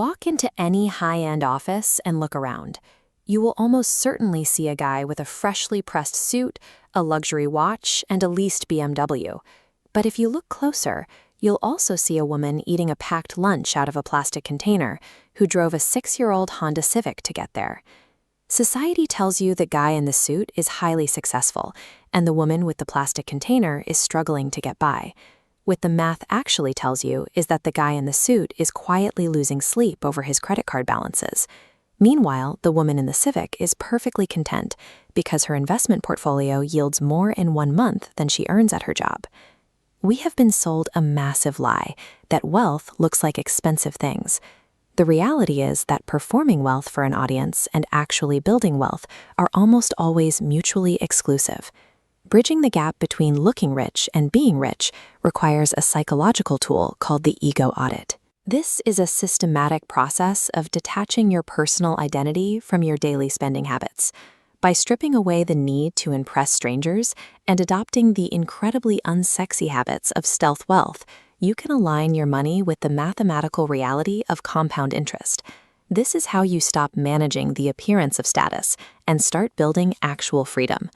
Walk into any high-end office and look around. You will almost certainly see a guy with a freshly pressed suit, a luxury watch, and a leased BMW. But if you look closer, you'll also see a woman eating a packed lunch out of a plastic container who drove a 6-year-old Honda Civic to get there. Society tells you the guy in the suit is highly successful, and the woman with the plastic container is struggling to get by. What the math actually tells you is that the guy in the suit is quietly losing sleep over his credit card balances. Meanwhile, the woman in the Civic is perfectly content because her investment portfolio yields more in 1 month than she earns at her job. We have been sold a massive lie that wealth looks like expensive things. The reality is that performing wealth for an audience and actually building wealth are almost always mutually exclusive. Bridging the gap between looking rich and being rich requires a psychological tool called the ego audit. This is a systematic process of detaching your personal identity from your daily spending habits. By stripping away the need to impress strangers and adopting the incredibly unsexy habits of stealth wealth, you can align your money with the mathematical reality of compound interest. This is how you stop managing the appearance of status and start building actual freedom.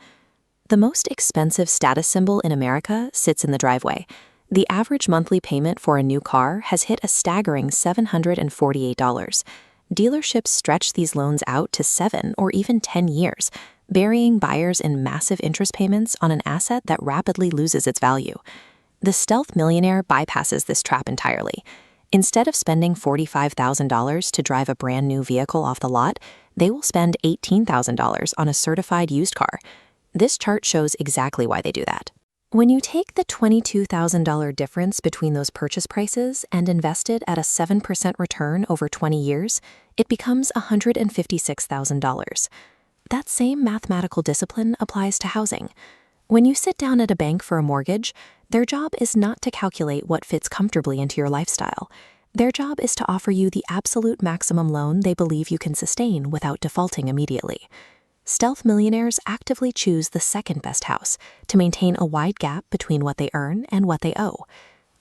The most expensive status symbol in America sits in the driveway. The average monthly payment for a new car has hit a staggering $748. Dealerships stretch these loans out to 7 or even 10 years, burying buyers in massive interest payments on an asset that rapidly loses its value. The stealth millionaire bypasses this trap entirely. Instead of spending $45,000 to drive a brand new vehicle off the lot, they will spend $18,000 on a certified used car. This chart shows exactly why they do that. When you take the $22,000 difference between those purchase prices and invest it at a 7% return over 20 years, it becomes $156,000. That same mathematical discipline applies to housing. When you sit down at a bank for a mortgage, their job is not to calculate what fits comfortably into your lifestyle. Their job is to offer you the absolute maximum loan they believe you can sustain without defaulting immediately. Stealth millionaires actively choose the second best house to maintain a wide gap between what they earn and what they owe.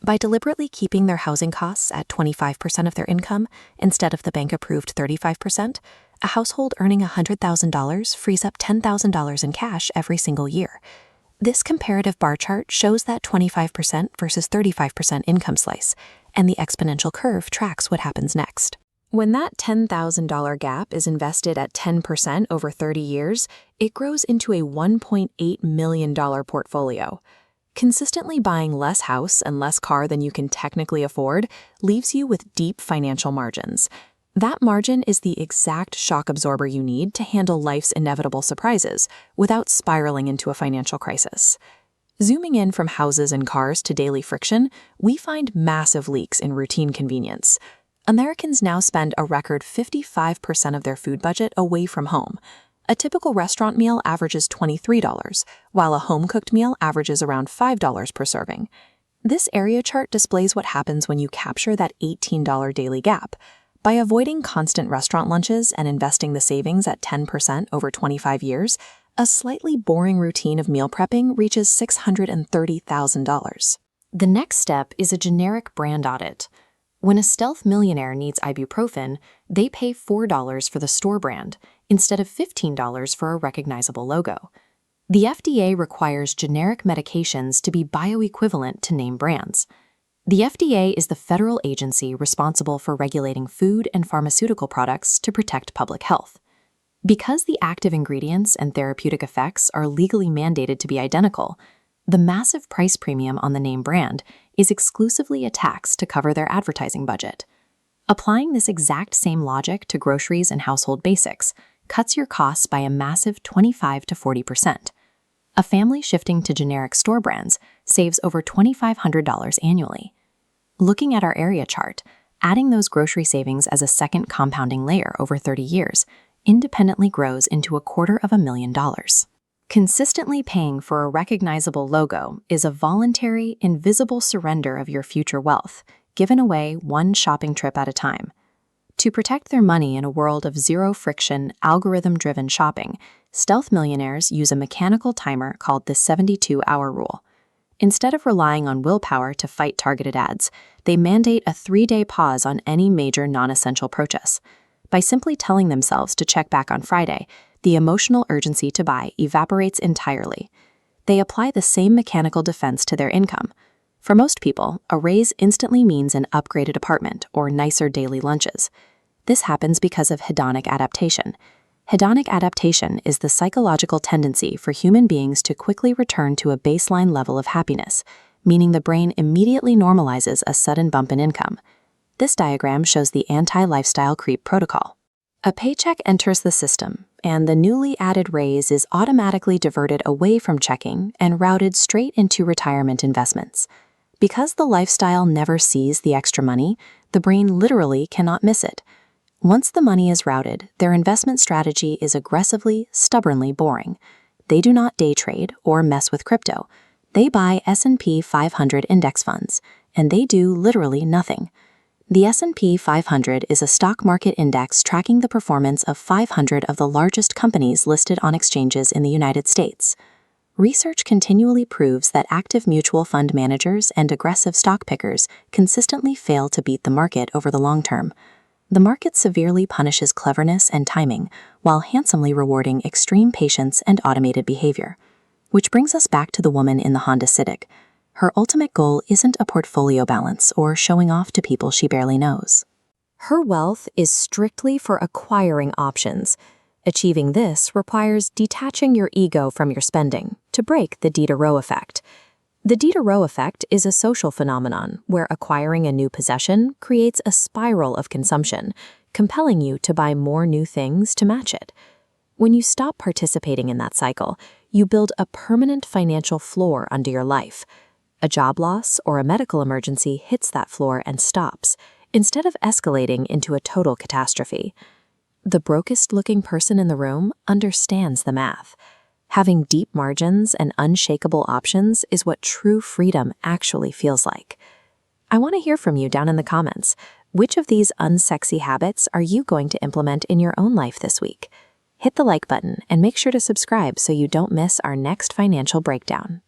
By deliberately keeping their housing costs at 25% of their income instead of the bank-approved 35%, a household earning $100,000 frees up $10,000 in cash every single year. This comparative bar chart shows that 25% versus 35% income slice, and the exponential curve tracks what happens next. When that $10,000 gap is invested at 10% over 30 years, it grows into a $1.8 million portfolio. Consistently buying less house and less car than you can technically afford leaves you with deep financial margins. That margin is the exact shock absorber you need to handle life's inevitable surprises without spiraling into a financial crisis. Zooming in from houses and cars to daily friction, we find massive leaks in routine convenience. Americans now spend a record 55% of their food budget away from home. A typical restaurant meal averages $23, while a home-cooked meal averages around $5 per serving. This area chart displays what happens when you capture that $18 daily gap. By avoiding constant restaurant lunches and investing the savings at 10% over 25 years, a slightly boring routine of meal prepping reaches $630,000. The next step is a generic brand audit. When a stealth millionaire needs ibuprofen, they pay $4 for the store brand instead of $15 for a recognizable logo. The FDA requires generic medications to be bioequivalent to name brands. The FDA is the federal agency responsible for regulating food and pharmaceutical products to protect public health. Because the active ingredients and therapeutic effects are legally mandated to be identical, the massive price premium on the name brand is exclusively a tax to cover their advertising budget. Applying this exact same logic to groceries and household basics cuts your costs by a massive 25 to 40%. A family shifting to generic store brands saves over $2,500 annually. Looking at our area chart, adding those grocery savings as a second compounding layer over 30 years independently grows into $250,000. Consistently paying for a recognizable logo is a voluntary, invisible surrender of your future wealth, given away one shopping trip at a time. To protect their money in a world of zero-friction, algorithm-driven shopping, stealth millionaires use a mechanical timer called the 72-hour rule. Instead of relying on willpower to fight targeted ads, they mandate a 3-day pause on any major non-essential purchase. By simply telling themselves to check back on Friday, the emotional urgency to buy evaporates entirely. They apply the same mechanical defense to their income. For most people, a raise instantly means an upgraded apartment or nicer daily lunches. This happens because of hedonic adaptation. Hedonic adaptation is the psychological tendency for human beings to quickly return to a baseline level of happiness, meaning the brain immediately normalizes a sudden bump in income. This diagram shows the anti-lifestyle creep protocol. A paycheck enters the system, and the newly added raise is automatically diverted away from checking and routed straight into retirement investments. Because the lifestyle never sees the extra money, the brain literally cannot miss it. Once the money is routed, their investment strategy is aggressively, stubbornly boring. They do not day trade or mess with crypto. They buy S&P 500 index funds, and they do literally nothing. The S&P 500 is a stock market index tracking the performance of 500 of the largest companies listed on exchanges in the United States. Research continually proves that active mutual fund managers and aggressive stock pickers consistently fail to beat the market over the long term. The market severely punishes cleverness and timing, while handsomely rewarding extreme patience and automated behavior. Which brings us back to the woman in the Honda Civic. Her ultimate goal isn't a portfolio balance or showing off to people she barely knows. Her wealth is strictly for acquiring options. Achieving this requires detaching your ego from your spending to break the Diderot Effect. The Diderot Effect is a social phenomenon where acquiring a new possession creates a spiral of consumption, compelling you to buy more new things to match it. When you stop participating in that cycle, you build a permanent financial floor under your life. A job loss or a medical emergency hits that floor and stops, instead of escalating into a total catastrophe. The brokest-looking person in the room understands the math. Having deep margins and unshakable options is what true freedom actually feels like. I want to hear from you down in the comments. Which of these unsexy habits are you going to implement in your own life this week? Hit the like button and make sure to subscribe so you don't miss our next financial breakdown.